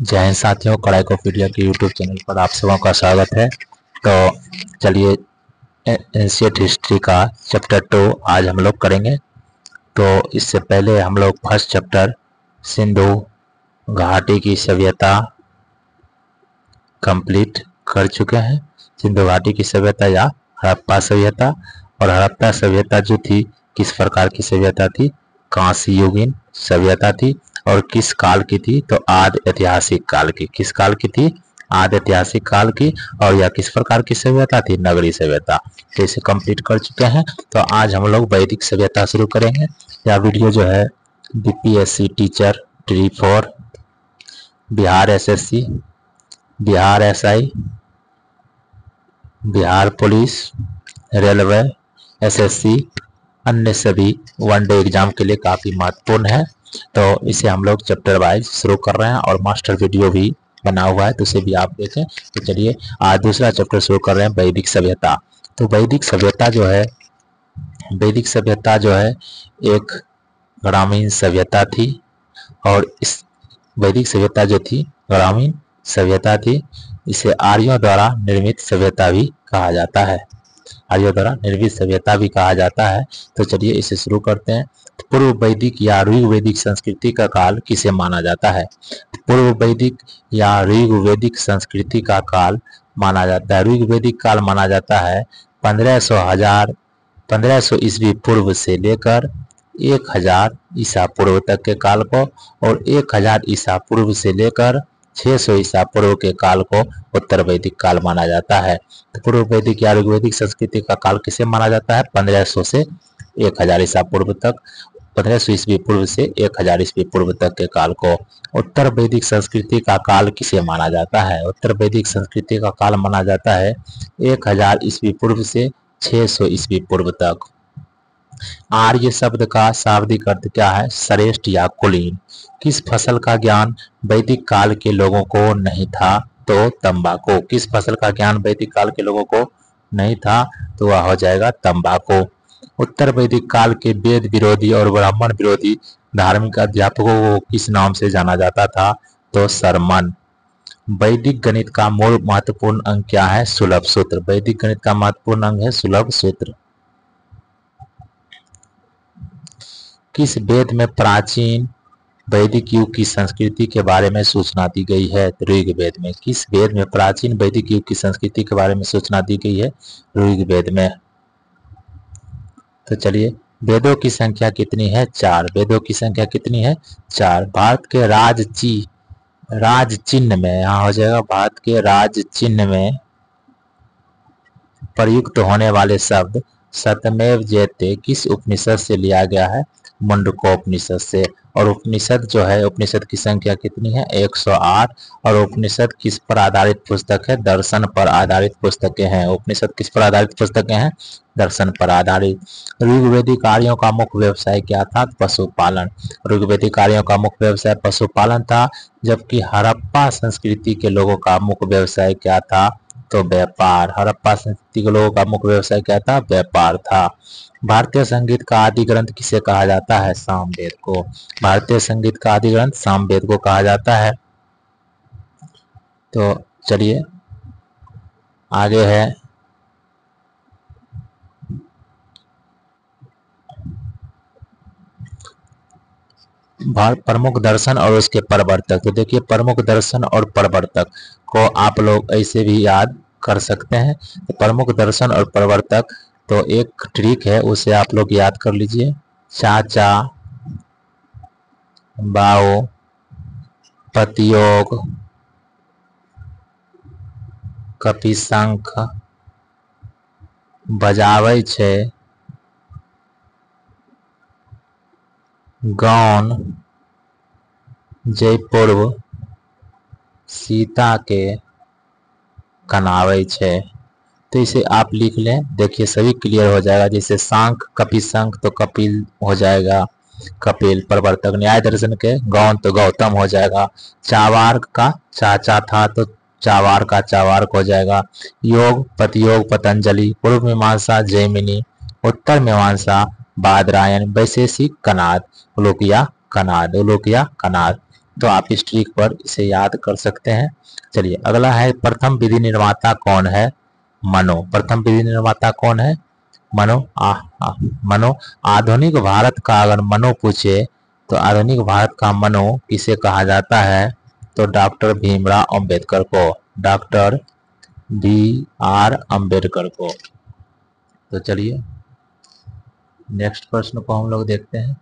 जय हिंद साथियों, कड़ाईकोपीडिया के यूट्यूब चैनल पर आप सबों का स्वागत है। तो चलिए एंशिएंट हिस्ट्री का चैप्टर 2 आज हम लोग करेंगे। तो इससे पहले हम लोग फर्स्ट चैप्टर सिंधु घाटी की सभ्यता कंप्लीट कर चुके हैं। सिंधु घाटी की सभ्यता या हड़प्पा सभ्यता, और हड़प्पा सभ्यता जो थी किस प्रकार की सभ्यता थी? कांस्य युगीन सभ्यता थी। और किस काल की थी? तो आदि ऐतिहासिक काल की। किस काल की थी? आदि ऐतिहासिक काल की। और यह किस प्रकार की सभ्यता थी? नगरीय सभ्यता। तो इसे कंप्लीट कर चुके हैं। तो आज हम लोग वैदिक सभ्यता शुरू करेंगे। यह वीडियो जो है BPSC teacher tree for Bihar SSC, Bihar SI, Bihar police, railway, SSC, अन्य सभी वनडे एग्जाम के लिए काफ़ी महत्वपूर्ण है। तो इसे हम लोग चैप्टर वाइज शुरू कर रहे हैं और मास्टर वीडियो भी बना हुआ है, तो उसे भी आप देखें। तो चलिए आज दूसरा चैप्टर शुरू कर रहे हैं, वैदिक सभ्यता। तो वैदिक सभ्यता जो है एक ग्रामीण सभ्यता थी। और इस वैदिक सभ्यता जो थी ग्रामीण सभ्यता थी। इसे आर्यों द्वारा निर्मित सभ्यता भी कहा जाता है। आर्यों द्वारा निर्मित सभ्यता भी कहा जाता है। तो चलिए इसे शुरू करते हैं। पूर्व वैदिक या ऋग्वैदिक संस्कृति का काल किसे माना जाता है? पूर्व वैदिक या ऋग्वैदिक संस्कृति का काल माना जाता है, ऋग्वैदिक काल माना जाता है 1500 ईस्वी पूर्व से लेकर 1000 ईसा पूर्व तक के काल को, और 1000 ईसा पूर्व से लेकर 600 ईसा पूर्व के काल को उत्तर वैदिक काल माना जाता है। तो पूर्व वैदिक या ऋग्वैदिक संस्कृति का काल किसे माना जाता है? 1500 से 1000 ईसा पूर्व तक, 1500 ईस्वी पूर्व से 1000 ईस्वी पूर्व तक के काल को। उत्तर वैदिक संस्कृति का काल किसे माना जाता है? उत्तर वैदिक संस्कृति का काल माना जाता है 1000 ईस्वी पूर्व से 600 ईस्वी पूर्व तक। आर्य शब्द का शाब्दिक अर्थ क्या है? श्रेष्ठ या कुलीन। किस फसल का ज्ञान वैदिक काल के लोगों को नहीं था? तो तंबाकू। किस फसल का ज्ञान वैदिक काल के लोगों को नहीं था? तो वह हो जाएगा तंबाकू। उत्तर वैदिक काल के वेद विरोधी और ब्राह्मण विरोधी धार्मिक अध्यापकों को किस नाम से जाना जाता था? तो शरमन। वैदिक गणित का मूल महत्वपूर्ण अंग क्या है? सुलभ सूत्र। वैदिक गणित का महत्वपूर्ण अंग है सुलभ सूत्र। किस वेद में प्राचीन वैदिक युग की संस्कृति के बारे में सूचना दी गई है? ऋग्वेद में। किस वेद में प्राचीन वैदिक युग की संस्कृति के बारे में सूचना दी गई है? ऋग्वेद में। तो चलिए वेदों की संख्या कितनी है? 4। वेदों की संख्या कितनी है? 4। भारत के राज चिन्ह में, यहाँ हो जाएगा भारत के राज चिन्ह में प्रयुक्त होने वाले शब्द सत्यमेव जयते किस उपनिषद से लिया गया है? मुंडकोपनिषद से। और उपनिषद जो है, उपनिषद की संख्या कितनी है? 108। और उपनिषद किस पर आधारित पुस्तक है? दर्शन पर आधारित पुस्तकें हैं। उपनिषद किस पर आधारित पुस्तकें हैं? दर्शन पर आधारित। ऋग्वैदिक आर्यों का मुख्य व्यवसाय क्या था? पशुपालन। ऋग्वैदिक आर्यों का मुख्य व्यवसाय पशुपालन था, जबकि हड़प्पा संस्कृति के लोगों का मुख्य व्यवसाय क्या था? तो व्यापार। हड़प्पा संस्कृति के लोगों का मुख्य व्यवसाय क्या था? व्यापार था। भारतीय संगीत का आदि ग्रंथ किसे कहा जाता है? सामवेद को। भारतीय संगीत का आदि ग्रंथ सामवेद को कहा जाता है। तो चलिए आगे है प्रमुख दर्शन और उसके प्रवर्तक। तो देखिए प्रमुख दर्शन और प्रवर्तक को आप लोग ऐसे भी याद कर सकते हैं। तो प्रमुख दर्शन और प्रवर्तक, तो एक ट्रिक है उसे आप लोग याद कर लीजिए। चाचा, बाओ, पतियोग, कपिशंख, बजाबै छै, गौन, जयपूर्व सीता के कनावे छे। तो इसे आप लिख लें, देखिए सभी क्लियर हो जाएगा। जैसे सांख, कपिशंख तो कपिल हो जाएगा, कपिल प्रवर्तक। न्याय दर्शन के गौन तो गौतम हो जाएगा। चावार्क का चाचा था तो चावार का चावार्क हो जाएगा। योग, पतियोग पतंजलि। पूर्व मीमांसा जैमिनी। उत्तर मीमांसा बादरायण। वैशेषिक कनाद, उलूकिया कनाद, उलूकिया कनाद। तो आप इस ट्रिक पर इसे याद कर सकते हैं। चलिए अगला है, प्रथम विधि निर्माता कौन है? मनु। प्रथम विधि निर्माता कौन है? मनु। मनु। आधुनिक भारत का अगर मनु पूछे तो आधुनिक भारत का मनु किसे कहा जाता है? तो डॉक्टर भीमराव अंबेडकर को, डॉक्टर BR अंबेडकर को। तो चलिए नेक्स्ट प्रश्न को हम लोग देखते हैं।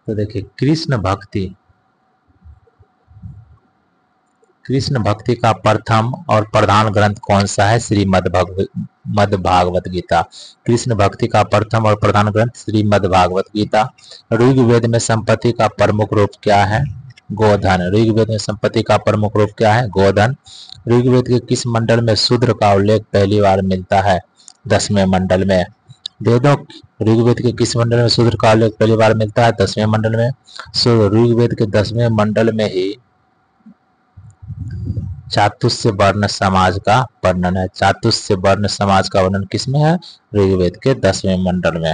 तो देखिए, कृष्ण भक्ति का प्रथम और प्रधान ग्रंथ कौन सा है? श्रीमद् भागवत गीता। कृष्ण भक्ति का प्रथम और प्रधान ग्रंथ श्रीमद् भागवत गीता। ऋग्वेद में संपत्ति का प्रमुख रूप क्या है? गोधन। ऋग्वेद में संपत्ति का प्रमुख रूप क्या है? गोधन। ऋग्वेद के किस मंडल में शूद्र का उल्लेख पहली बार मिलता है? 10वें मंडल में। वेदों ऋग्वेद के किस मंडल में शूद्र का उल्लेख पहली बार मिलता है? 10वें मंडल में। ऋग्वेद के 10वें मंडल में ही चातुस्य वर्ण समाज का वर्णन है। चातुस्य वर्ण समाज का वर्णन किसमें है? ऋग्वेद के 10वें मंडल में।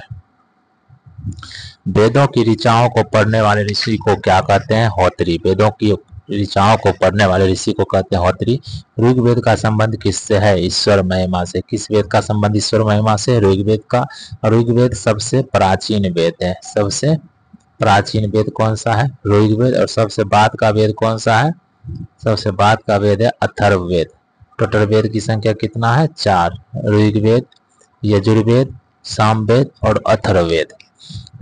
वेदों की ऋचाओं को पढ़ने वाले ऋषि को क्या कहते हैं? होत्री। वेदों की ऋचाओं को पढ़ने वाले ऋषि को कहते हैं होत्री। ऋग्वेद का संबंध किससे है? ईश्वर महिमा से। किस वेद का संबंध ईश्वर महिमा से? ऋग्वेद का। ऋग्वेद सबसे प्राचीन वेद है। सबसे प्राचीन वेद कौन सा है? ऋग्वेद। और सबसे बाद का वेद कौन सा है? सबसे बाद का वेद है अथर्ववेद। टोटल वेद की संख्या कितना है? 4। ऋग्वेद, यजुर्वेद, सामवेद और अथर्ववेद।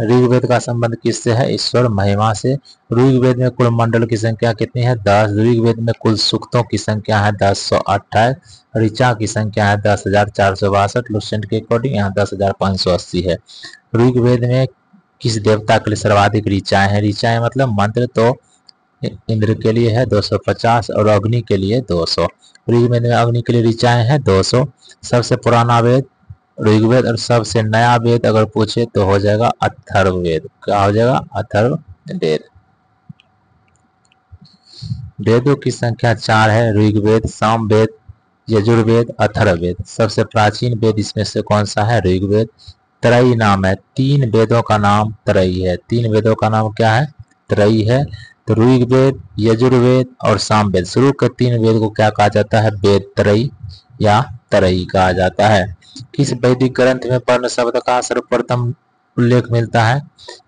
ऋग्वेद का संबंध किससे है? ईश्वर महिमा से। ऋग्वेद में कुल मंडल की संख्या कितनी है? 10। ऋग्वेद में कुल सूक्तों की संख्या है 1028। ऋचा की संख्या है 10,462। लुसेंट के अकॉर्डिंग यहाँ 10,580 है। ऋग्वेद में किस देवता के लिए सर्वाधिक ऋचाएं हैं? ऋचाएं मतलब मंत्र, तो इंद्र के लिए है 250 और अग्नि के लिए 200। ऋग्वेद में अग्नि के लिए ऋचाएं हैं 200। सबसे पुराना वेद ऋग्वेद और सबसे नया वेद अगर पूछे तो हो जाएगा अथर्ववेद। क्या हो जाएगा? अथर्ववेद। वेदों की संख्या 4 है। ऋग्वेद, सामवेद, यजुर्वेद, अथर्ववेद। सबसे प्राचीन वेद इसमें से कौन सा है? ऋग्वेद। त्रयी नाम है। 3 वेदों का नाम त्रयी है। 3 वेदों का नाम क्या है? त्रयी है। तो ऋग्वेद, यजुर्वेद और सामवेद, शुरू के 3 वेद को क्या कहा जाता है? वेद त्रयी या त्रयी कहा जाता है। किस वैदिक ग्रंथ में वर्ण शब्द का सर्वप्रथम उल्लेख मिलता है?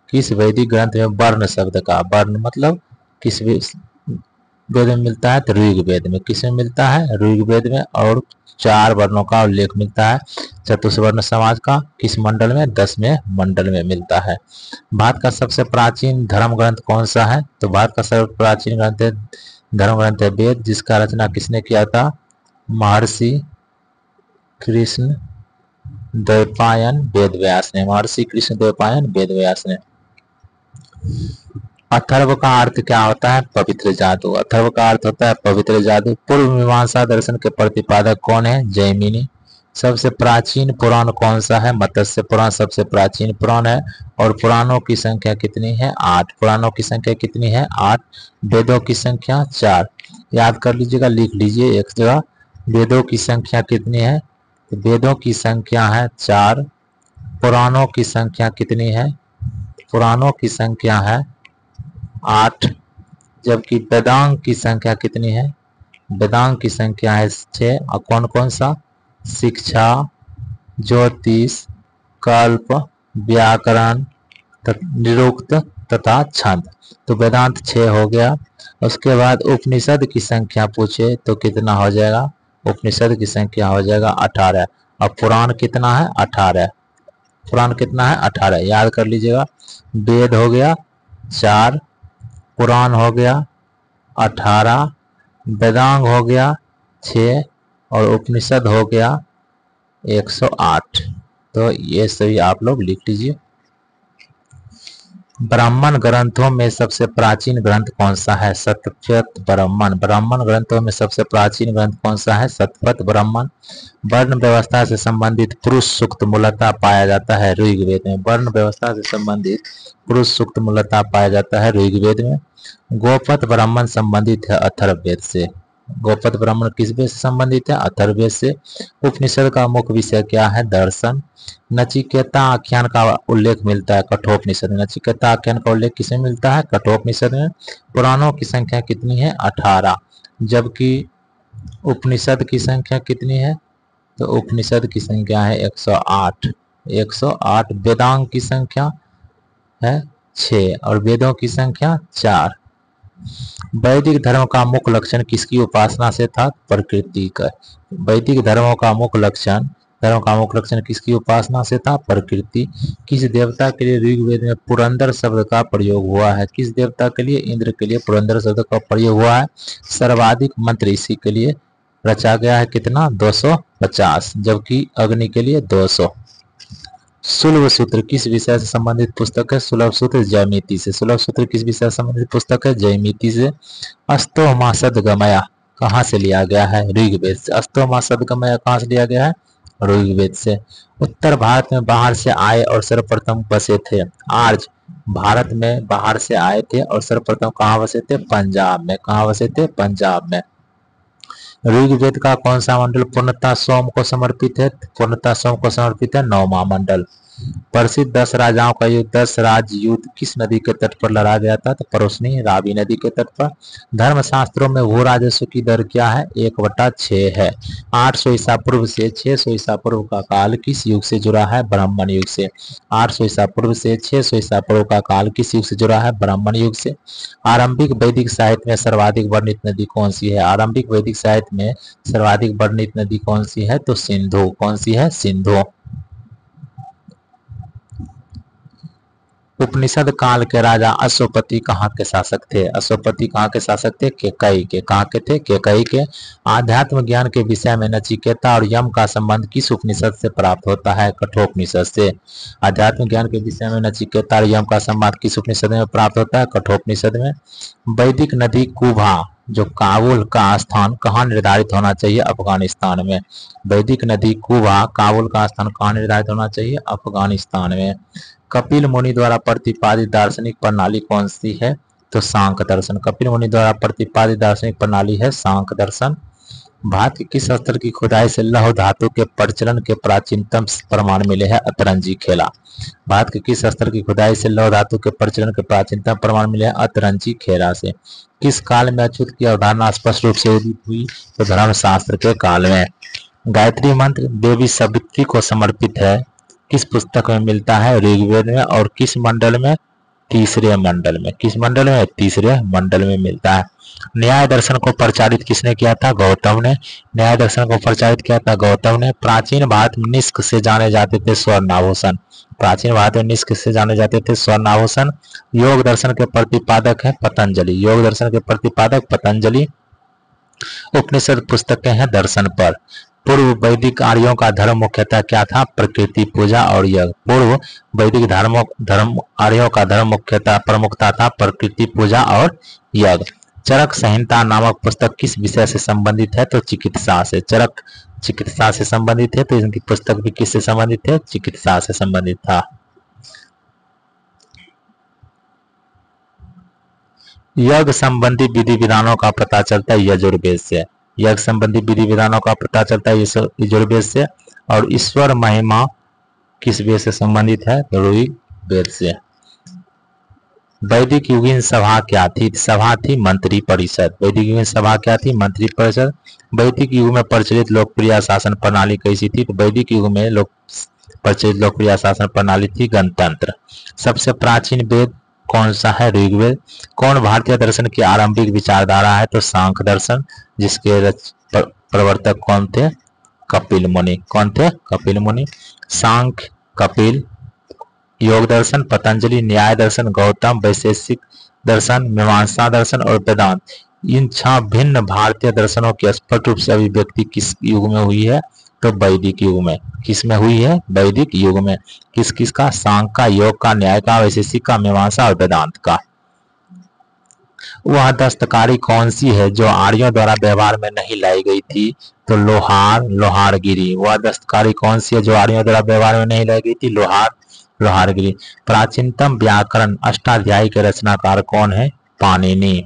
किस वैदिक ग्रंथ में वर्ण शब्द का, वर्ण मतलब किस वेद में मिलता है? तो ऋग्वेद में। किस में मिलता है? ऋग्वेद में। और 4 वर्णों का उल्लेख मिलता है चतुष्वर्ण समाज का। किस मंडल में? 10वें मंडल में मिलता है। भारत का सबसे प्राचीन धर्म ग्रंथ कौन सा है? तो भारत का सबसे प्राचीन ग्रंथ है धर्म ग्रंथ है वेद, जिसका रचना किसने किया था? महर्षि कृष्ण द्वैपायन वेदव्यास ने। महर्षि कृष्ण द्वैपायन वेदव्यास ने। अथर्व का अर्थ क्या होता है? पवित्र जादू। अथर्व का अर्थ होता है पवित्र जादू। पूर्व मीमांसा दर्शन के प्रतिपादक कौन है? जैमिनी। सबसे प्राचीन पुराण कौन सा है? मत्स्य पुराण सबसे प्राचीन पुराण है। और पुराणों की संख्या कितनी है? 8। पुराणों की संख्या कितनी है? 8। वेदों की संख्या 4। याद कर लीजिएगा, लिख लीजिए एक जगह। वेदों की संख्या कितनी है? तो वेदों की संख्या है 4। पुराणों की संख्या कितनी है? पुराणों की संख्या है 8। जबकि वेदांग की संख्या कितनी है? वेदांग की संख्या है 6। और कौन कौन सा? शिक्षा, ज्योतिष, कल्प, व्याकरण, निरुक्त तथा छंद। तो वेदांत 6 हो गया। उसके बाद उपनिषद की संख्या पूछे तो कितना हो जाएगा? उपनिषद की संख्या हो जाएगा 18। और पुराण कितना है? 18। पुराण कितना है? 18। याद कर लीजिएगा। वेद हो गया 4, पुराण हो गया 18, वेदांग हो गया 6 और उपनिषद हो गया 108। तो ये सभी आप लोग लिख लीजिए। ब्राह्मण ग्रंथों में सबसे प्राचीन ग्रंथ कौन सा है? शतपथ ब्राह्मण। ब्राह्मण ग्रंथों में सबसे प्राचीन ग्रंथ कौन सा है? शतपथ ब्राह्मण। वर्ण व्यवस्था से संबंधित पुरुष सूक्त मूलतः पाया जाता है ऋग्वेद में। वर्ण व्यवस्था से संबंधित पुरुष सूक्त मूलतः पाया जाता है ऋग्वेद में। गोपथ ब्राह्मण संबंधित है अथर्ववेद से। गौपद ब्राह्मण किस वेद से संबंधित है? अथर्ववेद से। उपनिषद का मुख्य विषय क्या है? दर्शन। नचिकेता आख्यान का उल्लेख मिलता है कठोपनिषद में। नचिकेता आख्यान का उल्लेख किसमें मिलता है? कठोपनिषद में। पुराणों की संख्या कितनी है? 18। जबकि उपनिषद की संख्या कितनी है? तो उपनिषद की संख्या है 108। 108। वेदांग की संख्या है 6 और वेदों की संख्या 4। वैदिक धर्म का मुख्य लक्षण किसकी उपासना से था? प्रकृति का। वैदिक धर्मों का मुख्य लक्षण किसकी उपासना से था? प्रकृति। किस देवता के लिए ऋग्वेद में पुरंदर शब्द का प्रयोग हुआ है? किस देवता के लिए? इंद्र के लिए पुरंदर शब्द का प्रयोग हुआ है। सर्वाधिक मंत्र इसी के लिए रचा गया है, कितना? 250, जबकि अग्नि के लिए 200। सुलभ सूत्र किस विषय से संबंधित पुस्तक है? सुलभ सूत्र जयमिति से। सुलभ सूत्र किस विषय से संबंधित पुस्तक है? जयमिति से। अस्तोमासद्गमया कहाँ से लिया गया है? ऋग्वेद से। अस्तोमासद्गमया कहाँ से लिया गया है? ऋग्वेद से। उत्तर भारत में बाहर से आए और सर्वप्रथम बसे थे। आर्य भारत में बाहर से आए थे और सर्वप्रथम कहाँ बसे थे? पंजाब में। कहाँ बसे थे? पंजाब में। ऋग्वेद का कौन सा मंडल पूर्णतः सोम को समर्पित है? पूर्णतः सोम को समर्पित है 9वां मंडल। प्रसिद्ध 10 राजाओं का युद्ध 10 राज्य युद्ध किस नदी के तट पर लड़ा गया था? तो परोसनी रावी नदी के तट पर। धर्मशास्त्रों में भू राजस्व की दर क्या है? 1/6 है। 800 ईसा पूर्व से 600 ईसा पूर्व का काल किस युग से जुड़ा है? ब्राह्मण युग से। 800 ईसा पूर्व से 600 ईसा पूर्व का काल किस युग से जुड़ा है? ब्राह्मण युग से। आरंभिक वैदिक साहित्य में सर्वाधिक वर्णित नदी कौन सी है? आरंभिक वैदिक साहित्य में सर्वाधिक वर्णित नदी कौन सी है? तो सिंधु। कौन सी है? सिंधु। उपनिषद काल के राजा अश्वपति कहाँ के शासक थे? अश्वपति कहाँ के शासक थे? केकई के। कहाँ के थे? केकई के। आध्यात्म ज्ञान के विषय में नचिकेता और यम का संबंध किस उपनिषद से प्राप्त होता है? कठोपनिषद से। आध्यात्म ज्ञान के विषय में नचिकेता और यम का संबंध किस उपनिषद में प्राप्त होता है? कठोपनिषद में। वैदिक नदी कुभा जो काबुल का स्थान कहाँ निर्धारित होना चाहिए? अफगानिस्तान में। वैदिक नदी कुभा काबुल का स्थान कहाँ निर्धारित होना चाहिए? अफगानिस्तान में। कपिल मुनि द्वारा प्रतिपादित दार्शनिक प्रणाली कौन सी है? तो सांख्य दर्शन। कपिल मुनि द्वारा प्रतिपादित दार्शनिक प्रणाली है सांख्य दर्शन। भारत के किस स्तर की खुदाई से लौह धातु के प्रचलन के प्राचीनतम प्रमाण मिले हैं? अतरंजी खेला। भारत के किस स्तर की खुदाई से लौह धातु के प्रचलन के प्राचीनतम प्रमाण मिले हैं? अतरंजी खेला से। किस काल में अछूत की अवधारणा स्पष्ट रूप से उदित हुई? तो धर्मशास्त्र के काल में। गायत्री मंत्र देवी सावित्री को समर्पित है। किस पुस्तक में मिलता है? ऋग्वेद में। और किस मंडल में? तीसरे मंडल में। किस मंडल में? तीसरे मंडल में मिलता है। न्याय दर्शन को प्रचारित किसने किया था? गौतम ने। न्याय दर्शन को प्रचारित किया था गौतम ने। प्राचीन भारत में निष्क से जाने जाते थे स्वर्णाभूषण। प्राचीन भारत में निष्क से जाने जाते थे स्वर्णाभूषण। योग दर्शन के प्रतिपादक है पतंजलि। योग दर्शन के प्रतिपादक पतंजलि। उपनिषद पुस्तकें हैं दर्शन पर। पूर्व वैदिक आर्यों का धर्म मुख्यतः क्या था? प्रकृति पूजा और यज्ञ। पूर्व वैदिक धर्म आर्यों का धर्म मुख्यतः प्रमुखता था प्रकृति पूजा और यज्ञ। चरक संहिता नामक पुस्तक किस विषय से संबंधित है? तो चिकित्सा से। चरक चिकित्सा से संबंधित है, तो इनकी पुस्तक भी किससे संबंधित है? चिकित्सा से संबंधित था। यज्ञ संबंधी विधि विधानों का पता चलता है यजुर्वेद से। यज्ञ संबंधी विधि विधानों का पता चलता है यजुर्वेद से। और ईश्वर महिमा किस वेद से संबंधित है? ऋग्वेद से। वैदिक युगीन सभा क्या थी? सभा थी मंत्री परिषद। वैदिक युगीन सभा क्या थी? मंत्री परिषद। वैदिक युग में प्रचलित लोकप्रिय शासन प्रणाली कैसी थी? तो वैदिक युग में प्रचलित लोकप्रिय शासन प्रणाली थी गणतंत्र। सबसे प्राचीन वेद कौन सा है? ऋग्वेद। कौन भारतीय दर्शन की आरंभिक विचारधारा है? तो सांख्य दर्शन, जिसके प्रवर्तक कौन थे? कपिल मुनि। कौन थे? कपिल मुनि। सांख्य, कपिल, योग दर्शन पतंजलि, न्याय दर्शन गौतम, वैशेषिक दर्शन मीमांसा दर्शन और वेदांत। इन 6 भिन्न भारतीय दर्शनों की स्पष्ट रूप से अभिव्यक्ति किस युग में हुई है? तो वैदिक युग में। किस में हुई है? वैदिक युग में। किस किस का? सांख्य का, योग का, न्याय का, वैशेषिक का, मीमांसा और वेदांत का। वह दस्तकारी कौन सी है जो आर्यों द्वारा व्यवहार में नहीं लाई गई थी? तो लोहार, लोहारगिरी। वह दस्तकारी कौन सी है जो आर्यों द्वारा व्यवहार में नहीं लाई गई थी? लोहार, लोहारगिरी। प्राचीनतम व्याकरण अष्टाध्यायी के रचनाकार कौन है? पाणिनि।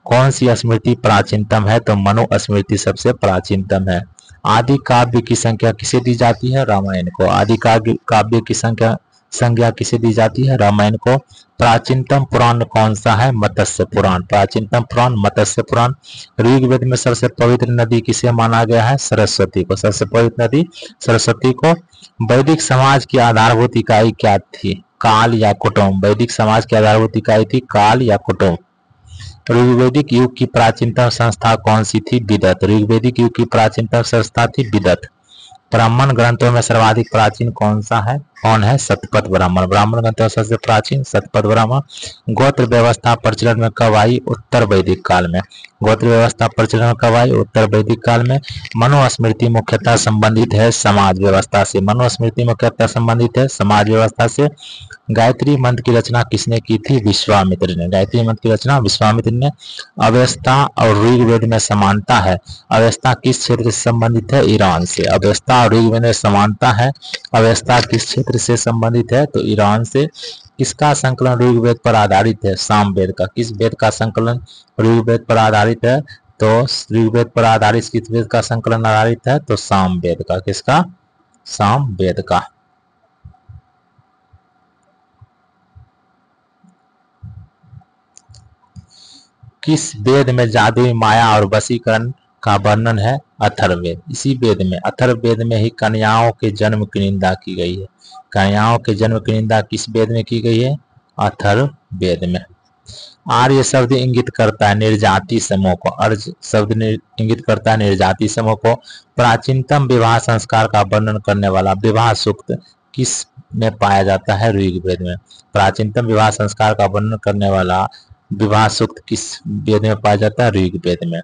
कौन सी स्मृति प्राचीनतम है? तो मनु स्मृति सबसे प्राचीनतम है। आदि काव्य की संख्या किसे दी जाती है? रामायण को। आदि काव्य की संज्ञा किसे दी जाती है? रामायण को। प्राचीनतम पुराण कौन सा है? मत्स्य पुराण। प्राचीनतम पुराण मत्स्य पुराण। ऋग्वेद में सबसे पवित्र नदी किसे माना गया है? सरस्वती को। सबसे पवित्र नदी सरस्वती को। वैदिक समाज की आधारभूत इकाई क्या थी? काल या कुटुंब। वैदिक समाज की आधारभूत इकाई थी काल या कुटुंब। ऋग्वैदिक युग की प्राचीनतम संस्था कौन सी थी? विदत। ऋग्वैदिक युग की प्राचीनतम संस्था थी विदत। ब्राह्मण ग्रंथों में सर्वाधिक प्राचीन कौन सा है? कौन है? शतपथ ब्राह्मण। ब्राह्मण ग्रंथों में सबसे प्राचीन शतपथ ब्राह्मण। गोत्र व्यवस्था प्रचलन में कब आई? उत्तर वैदिक काल में। गोत्र व्यवस्था प्रचलन में कब आई? उत्तर वैदिक काल में। मनुस्मृति मुख्यतः संबंधित है समाज व्यवस्था से। मनुस्मृति मुख्यतः संबंधित है समाज व्यवस्था से। गायत्री मंत्र की रचना किसने की थी? विश्वामित्र ने। गायत्री मंत्र की रचना विश्वामित्र ने। अव्यवस्था और ऋग्वेद में समानता है। अव्यवस्था किस क्षेत्र से संबंधित है? ईरान से। अव्यवस्था और ऋग्वेद में समानता है। अव्यवस्था किस क्षेत्र से संबंधित है? तो ईरान से। किसका संकलन ऋग्वेद पर आधारित है? सामवेद का। किस वेद का संकलन ऋग्वेद पर आधारित है? तो ऋग्वेद पर आधारित किस वेद का संकलन आधारित है? तो सामवेद का। किसका? सामवेद का। किस वेद में जादुई माया और वशीकरण का वर्णन है? अथर्ववेद। इसी वेद में अथर्ववेद में ही कन्याओं के जन्म की निंदा की गई है। कन्याओं के जन्म की निंदा किस वेद में की गई है? अथर्ववेद में। आर्य शब्द इंगित करता है निर्जाति समूह को। आर्य शब्द इंगित करता है निर्जाति समूह को। प्राचीनतम विवाह संस्कार का वर्णन करने वाला विवाह सूक्त किस में पाया जाता है? ऋग्वेद में। प्राचीनतम विवाह संस्कार का वर्णन करने वाला विवाह सूक्त किस वेद में पाया जाता है? ऋग्वेद में।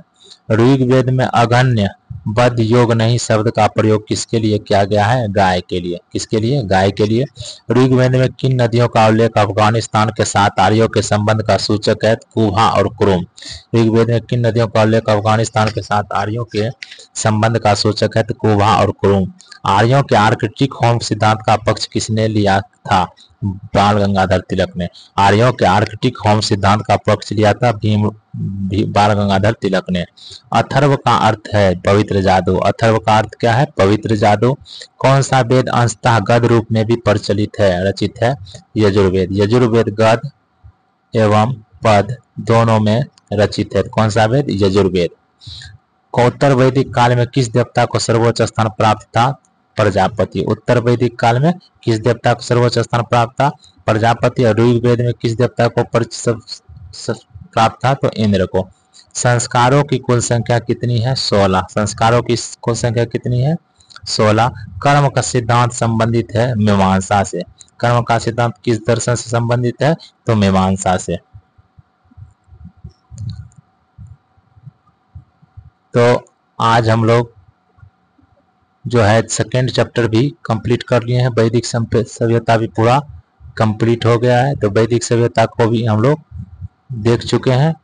ऋग्वेद में अगण्य बद्ध योग नहीं शब्द का प्रयोग किसके लिए किया गया है? गाय के लिए। किसके लिए? गाय के लिए। ऋग्वेद में किन नदियों का उल्लेख अफगानिस्तान के साथ आर्यों के संबंध का सूचक है? कुभा और कुरुम। ऋग्वेद में किन नदियों का उल्लेख अफगानिस्तान के साथ आर्यों के संबंध का सूचक है? कुभा और कुरुम। आर्यों के आर्कटिक होम सिद्धांत का पक्ष किसने लिया था? बाल गंगाधर तिलक ने। आर्यों के आर्कटिक होम सिद्धांत का पक्ष लिया था बाल गंगाधर तिलक ने। अथर्व का अर्थ है पवित्र जादू। अथर्व का अर्थ क्या है? पवित्र जादू। कौन सा वेद अंशतः गद्य रूप में भी प्रचलित है रचित है? यजुर्वेद। यजुर्वेद गद्य एवं पद दोनों में रचित है। कौन सा वेद? यजुर्वेद। उत्तर वैदिक काल में किस देवता को सर्वोच्च स्थान प्राप्त था? प्रजापति। उत्तर वैदिक काल में किस देवता को सर्वोच्च स्थान प्राप्त था? प्रजापति। और ऋग्वेद में किस देवता को प्राप्त था? तो इंद्र को। संस्कारों की कुल संख्या कितनी है? 16। संस्कारों की कुल संख्या कितनी है? 16। कर्म का सिद्धांत संबंधित है मीमांसा से। कर्म का सिद्धांत किस दर्शन से संबंधित है? तो मीमांसा से। तो आज हम लोग जो है सेकेंड चैप्टर भी कंप्लीट कर लिए हैं। वैदिक सभ्यता भी पूरा कंप्लीट हो गया है। तो वैदिक सभ्यता को भी हम लोग देख चुके हैं।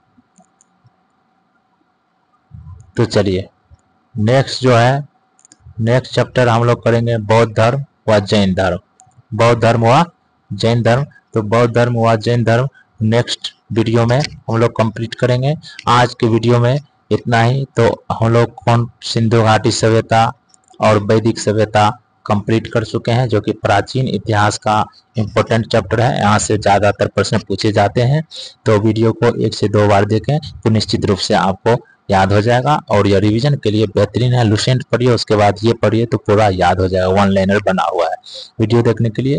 तो चलिए नेक्स्ट जो है नेक्स्ट चैप्टर हम लोग करेंगे बौद्ध धर्म व जैन धर्म। बौद्ध धर्म व जैन धर्म। तो बौद्ध धर्म व जैन धर्म नेक्स्ट वीडियो में हम लोग कंप्लीट करेंगे। आज के वीडियो में इतना ही। तो हम लोग सिंधु घाटी सभ्यता और वैदिक सभ्यता कंप्लीट कर चुके हैं, जो कि प्राचीन इतिहास का इम्पोर्टेंट चैप्टर है। यहाँ से ज़्यादातर प्रश्न पूछे जाते हैं। तो वीडियो को 1 से 2 बार देखें तो निश्चित रूप से आपको याद हो जाएगा। और यह रिवीजन के लिए बेहतरीन है। लुसेंट पढ़िए, उसके बाद ये पढ़िए तो पूरा याद हो जाएगा। वन लाइनर बना हुआ है। वीडियो देखने के लिए